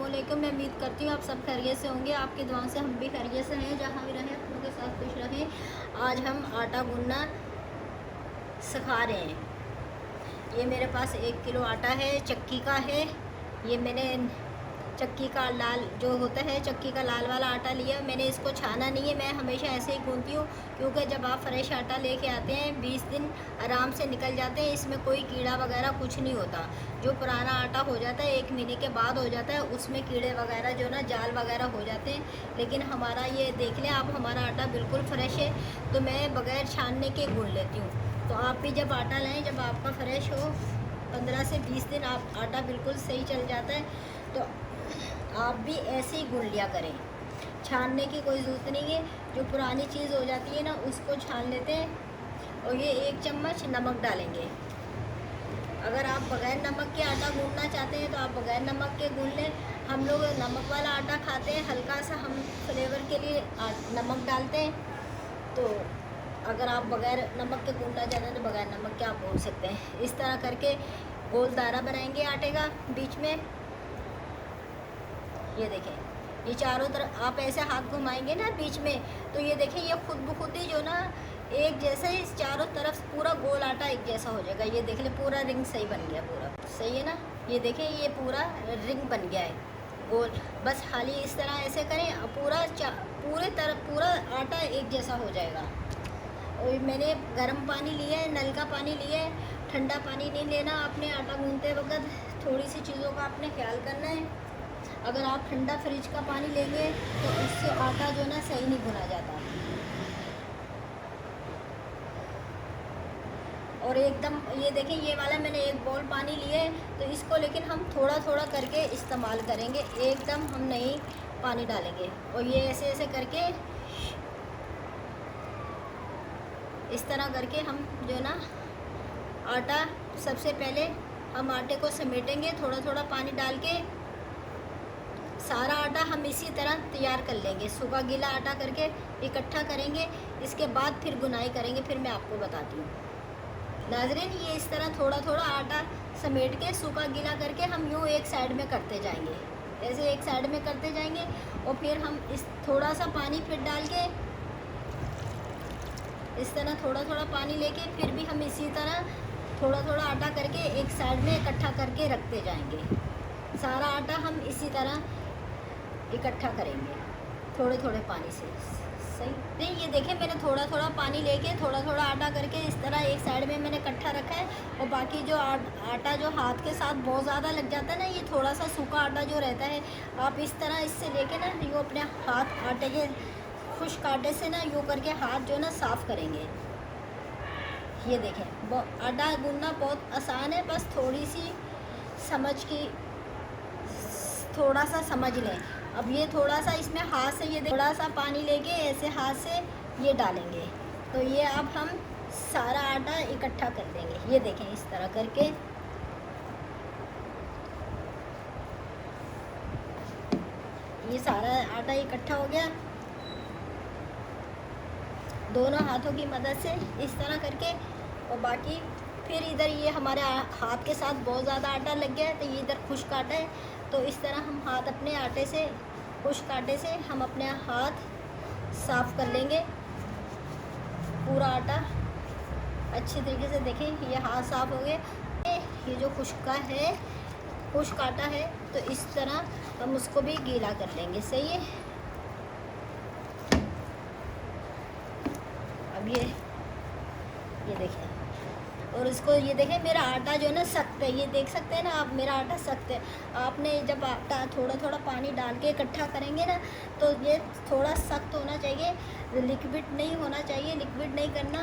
अस्सलामुअलैकुम। मैं उम्मीद करती हूँ आप सब खैरियत से होंगे। आपकी दुआओं से हम भी खैरियत से हैं। जहाँ भी रहें अपनों के साथ खुश रहें। आज हम आटा गूंदना सिखा रहे हैं। ये मेरे पास 1 किलो आटा है, चक्की का है। ये मैंने चक्की का लाल जो होता है, चक्की का लाल वाला आटा लिया। मैंने इसको छाना नहीं है, मैं हमेशा ऐसे ही गूंथती हूँ, क्योंकि जब आप फ्रेश आटा लेके आते हैं 20 दिन आराम से निकल जाते हैं। इसमें कोई कीड़ा वगैरह कुछ नहीं होता। जो पुराना आटा हो जाता है 1 महीने के बाद हो जाता है, उसमें कीड़े वगैरह जो ना जाल वगैरह हो जाते हैं। लेकिन हमारा ये देख लें आप, हमारा आटा बिल्कुल फ्रेश है, तो मैं बग़ैर छानने के गूंथ लेती हूँ। तो आप भी जब आटा लें, जब आपका फ्रेश हो, 15 से 20 दिन आप आटा बिल्कुल सही चल जाता है, तो आप भी ऐसे ही गूंथ लिया करें। छानने की कोई ज़रूरत नहीं है। जो पुरानी चीज़ हो जाती है ना, उसको छान लेते हैं। और ये 1 चम्मच नमक डालेंगे। अगर आप बग़ैर नमक के आटा गूंथना चाहते हैं तो आप बग़ैर नमक के गूंथ लें। हम लोग नमक वाला आटा खाते हैं, हल्का सा हम फ्लेवर के लिए नमक डालते हैं। तो अगर आप बग़ैर नमक के गूंथना चाहते हैं तो बग़ैर नमक के आप गूंथ सकते हैं। इस तरह करके गोल दायरा बनाएंगे आटे का बीच में। ये देखें, ये चारों तरफ आप ऐसे हाथ घुमाएंगे ना बीच में, तो ये देखें, ये खुद ब खुद ही जो ना एक जैसा ही चारों तरफ पूरा गोल आटा एक जैसा हो जाएगा। ये देख ले, पूरा रिंग सही बन गया, पूरा सही है ना। ये देखें, ये पूरा रिंग बन गया है गोल। बस खाली इस तरह ऐसे करें, पूरे तरफ पूरा आटा एक जैसा हो जाएगा। और मैंने गर्म पानी लिया है, नल का पानी लिया है। ठंडा पानी नहीं लेना आपने आटा गूंथते वक्त। थोड़ी सी चीज़ों का आपने ख्याल करना है। अगर आप ठंडा फ्रिज का पानी लेंगे तो उससे आटा जो ना सही नहीं भुना जाता। और एकदम ये देखें, ये वाला मैंने 1 बाउल पानी लिए है, तो इसको लेकिन हम थोड़ा थोड़ा करके इस्तेमाल करेंगे, एकदम हम नहीं पानी डालेंगे। और ये ऐसे ऐसे करके इस तरह करके हम जो ना आटा, सबसे पहले हम आटे को समेटेंगे थोड़ा थोड़ा पानी डाल के। सारा आटा हम इसी तरह तैयार कर लेंगे, सूखा गीला आटा करके इकट्ठा करेंगे। इसके बाद फिर गुनाई करेंगे, फिर मैं आपको बताती हूँ। नाज़रीन, ये इस तरह थोड़ा थोड़ा आटा समेट के सूखा गीला करके हम यूँ एक साइड में करते जाएंगे, ऐसे एक साइड में करते जाएंगे। और फिर हम इस थोड़ा सा पानी फिर डाल के, इस तरह थोड़ा थोड़ा पानी लेके, फिर भी हम इसी तरह थोड़ा थोड़ा आटा करके एक साइड में इकट्ठा करके रखते जाएंगे। सारा आटा हम इसी तरह इकट्ठा करेंगे थोड़े थोड़े पानी से। सही नहीं, ये देखें, मैंने थोड़ा थोड़ा पानी लेके थोड़ा थोड़ा आटा करके इस तरह एक साइड में मैंने इकट्ठा रखा है। और बाकी जो आटा जो हाथ के साथ बहुत ज़्यादा लग जाता है ना, ये थोड़ा सा सूखा आटा जो रहता है, आप इस तरह इससे लेके ना यूँ अपने हाथ आटे के खुश्क आटे से ना यूँ करके हाथ जो ना साफ़ करेंगे। ये देखें, आटा गूंथना बहुत आसान है, बस थोड़ी सी समझ की, थोड़ा सा समझ लें। अब ये थोड़ा सा इसमें हाथ से ये थोड़ा सा पानी लेके ऐसे हाथ से ये डालेंगे, तो ये अब हम सारा आटा इकट्ठा कर देंगे। ये देखें, इस तरह करके ये सारा आटा इकट्ठा हो गया। दोनों हाथों की मदद से इस तरह करके, और बाकी फिर इधर ये हमारे हाथ के साथ बहुत ज़्यादा आटा लग गया है, तो ये इधर खुश्क आटा है। तो इस तरह हम हाथ अपने आटे से, खुश्क आटे से हम अपने हाथ साफ़ कर लेंगे। पूरा आटा अच्छी तरीके से देखें, ये हाथ साफ़ हो गए। ये जो खुश्क है, खुश्क आटा है, तो इस तरह हम उसको भी गीला कर लेंगे। सही है। अब ये देखें, और इसको ये देखें, मेरा आटा जो है ना सख्त है, ये देख सकते हैं ना आप, मेरा आटा सख्त है। आपने जब आटा थोड़ा थोड़ा पानी डाल के इकट्ठा करेंगे ना, तो ये थोड़ा सख्त होना चाहिए, लिक्विड नहीं होना चाहिए। लिक्विड नहीं करना,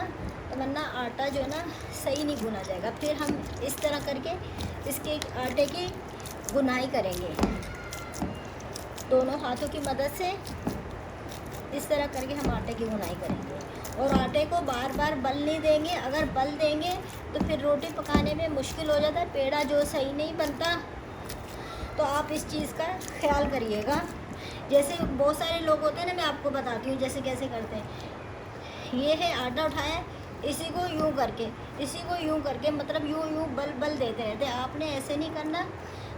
तो वरना आटा जो है ना सही नहीं गुना जाएगा। फिर हम इस तरह करके इसके आटे की गुनाई करेंगे दोनों हाथों की मदद से। इस तरह करके हम आटे की गुनाई करेंगे, और आटे को बार बार बल नहीं देंगे। अगर बल देंगे तो फिर रोटी पकाने में मुश्किल हो जाता है, पेड़ा जो सही नहीं बनता। तो आप इस चीज़ का ख्याल करिएगा। जैसे बहुत सारे लोग होते हैं ना, मैं आपको बताती हूँ जैसे कैसे करते हैं। ये है आटा उठाया, इसी को यूँ करके, इसी को यूँ करके, मतलब यूँ यूँ बल देते रहते हैं। आपने ऐसे नहीं करना,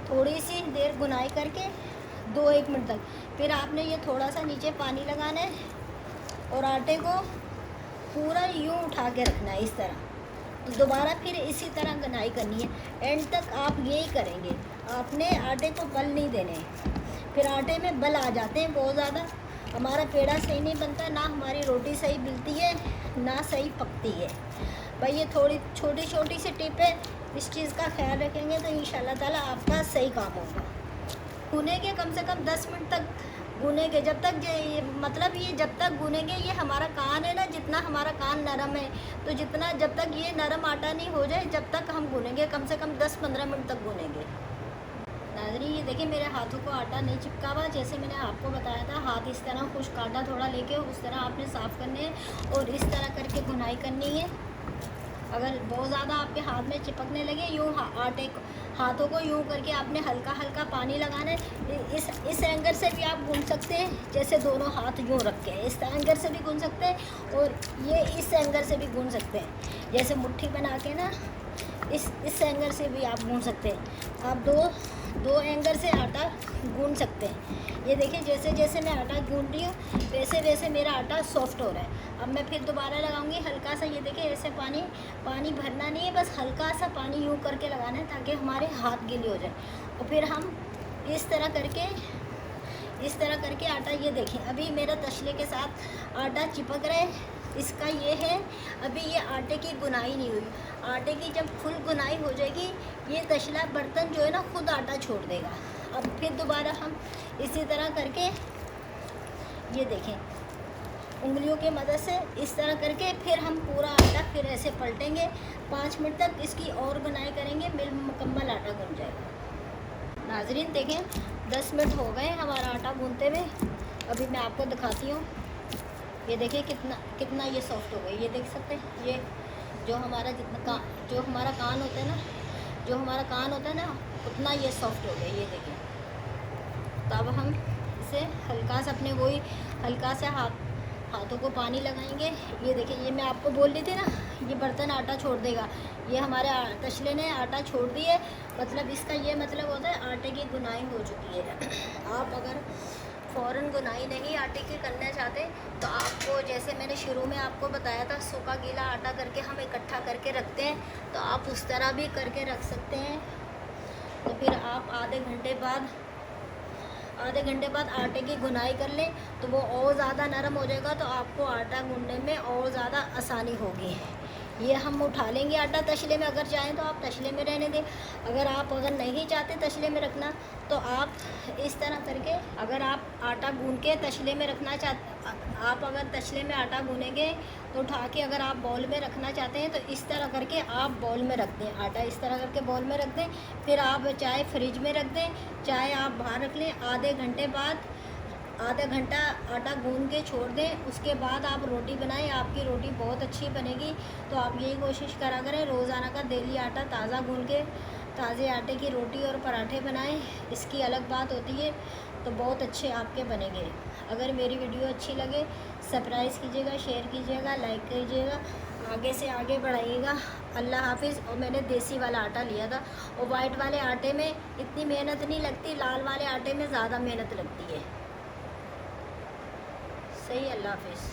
थोड़ी सी देर गुनाई करके 2-1 मिनट तक। फिर आपने ये थोड़ा सा नीचे पानी लगाना है और आटे को पूरा यूँ उठा के रखना है इस तरह। तो दोबारा फिर इसी तरह गनाई करनी है, एंड तक आप यही करेंगे। आपने आटे को बल नहीं देने, फिर आटे में बल आ जाते हैं बहुत ज़्यादा, हमारा पेड़ा सही नहीं बनता, ना हमारी रोटी सही मिलती है, ना सही पकती है। भाई ये थोड़ी छोटी छोटी सी टिप है, इस चीज़ का ख्याल रखेंगे तो इंशाल्लाह ताला आपका सही काम होगा। भुनेंगे कम से कम 10 मिनट तक भुनेंगे, जब तक मतलब ये जब तक भुनेंगे, ये हमारा कान है ना, जितना हमारा कान नरम है, तो जितना जब तक ये नरम आटा नहीं हो जाए जब तक हम भुनेंगे, कम से कम 10-15 मिनट तक भुनेंगे। नाज़रीन ये देखिए मेरे हाथों को आटा नहीं चिपका हुआ, जैसे मैंने आपको बताया था, हाथ इस तरह खुश्क आटा थोड़ा लेके उस तरह आपने साफ़ करने हैं और इस तरह करके भुनाई करनी है। अगर बहुत ज़्यादा आपके हाथ में चिपकने लगे, यूँ आटे को हाथों को यूँ करके आपने हल्का हल्का पानी लगाना है। इस एंगल से भी आप गूंथ सकते हैं, जैसे दोनों हाथ यूँ रख के इस एंगल से भी गूंथ सकते हैं और ये इस एंगल से भी गूंथ सकते हैं, जैसे मुट्ठी बना के ना इस एंगल से भी आप गूंथ सकते हैं। आप दो एंगल से आटा गूंथ सकते हैं। ये देखिए जैसे जैसे मैं आटा गूंथ रही हूँ वैसे वैसे मेरा आटा सॉफ्ट हो रहा है। अब मैं फिर दोबारा लगाऊंगी हल्का सा, ये देखिए ऐसे पानी भरना नहीं है, बस हल्का सा पानी यूँ करके लगाना है ताकि हमारे हाथ गीले हो जाए। और फिर हम इस तरह करके आटा, ये देखिए अभी मेरा तसले के साथ आटा चिपक रहा है, इसका ये है अभी ये आटे की गुनाई नहीं हुई। आटे की जब फुल गुनाई हो जाएगी ये तसला बर्तन जो है ना खुद आटा छोड़ देगा। अब फिर दोबारा हम इसी तरह करके, ये देखें उंगलियों की मदद से इस तरह करके फिर हम पूरा आटा फिर ऐसे पलटेंगे। 5 मिनट तक इसकी और गुनाई करेंगे, मिल मुकम्मल आटा गूंथ जाएगा। नाज़रीन देखें 10 मिनट हो गए हमारा आटा गूंथते हुए। अभी मैं आपको दिखाती हूँ, ये देखिए कितना ये सॉफ्ट हो गई। ये देख सकते हैं, ये जो हमारा जो हमारा कान होता है ना उतना ये सॉफ्ट हो गया। ये देखिए, तब हम इसे हल्का सा अपने वही हल्का से हाथों को पानी लगाएंगे। ये देखिए, ये मैं आपको बोल रही थी ना, ये बर्तन आटा छोड़ देगा। ये हमारे तसले ने आटा छोड़ दी है, मतलब इसका ये मतलब होता है आटे की गुनाई हो चुकी है। आप अगर फ़ौरन गुनाई नहीं आटे की करना चाहते तो आपको, जैसे मैंने शुरू में आपको बताया था, सूखा गीला आटा करके हम इकट्ठा करके रखते हैं, तो आप उस तरह भी करके रख सकते हैं। तो फिर आप आधे घंटे बाद आटे की गुनाई कर लें तो वो और ज़्यादा नरम हो जाएगा, तो आपको आटा गूंथने में और ज़्यादा आसानी होगी। ये हम उठा लेंगे आटा तसले में, अगर चाहें तो आप तसले में रहने दें। अगर नहीं चाहते तसले में रखना तो आप इस तरह करके, अगर आप आटा गूंथ के तसले में रखना आप अगर तसले में आटा गूनेंगे तो उठा के अगर आप बॉल में रखना चाहते हैं तो इस तरह करके आप बॉल में रख दें, आटा इस तरह करके बॉल में रख दें। फिर आप चाहे फ्रिज में रख दें, चाहे आप बाहर रख लें। आधा घंटा आटा गूंद के छोड़ दें, उसके बाद आप रोटी बनाएं, आपकी रोटी बहुत अच्छी बनेगी। तो आप यही कोशिश करा करें, रोज़ाना का डेली आटा ताज़ा गूंद के ताज़े आटे की रोटी और पराठे बनाएं। इसकी अलग बात होती है, तो बहुत अच्छे आपके बनेंगे। अगर मेरी वीडियो अच्छी लगे सब्सक्राइब कीजिएगा, शेयर कीजिएगा, लाइक कीजिएगा, आगे से आगे बढ़ाइएगा। अल्लाह हाफिज़। और मैंने देसी वाला आटा लिया था, और वाइट वाले आटे में इतनी मेहनत नहीं लगती, लाल वाले आटे में ज़्यादा मेहनत लगती है। सही, अल्लाह हाफिज़।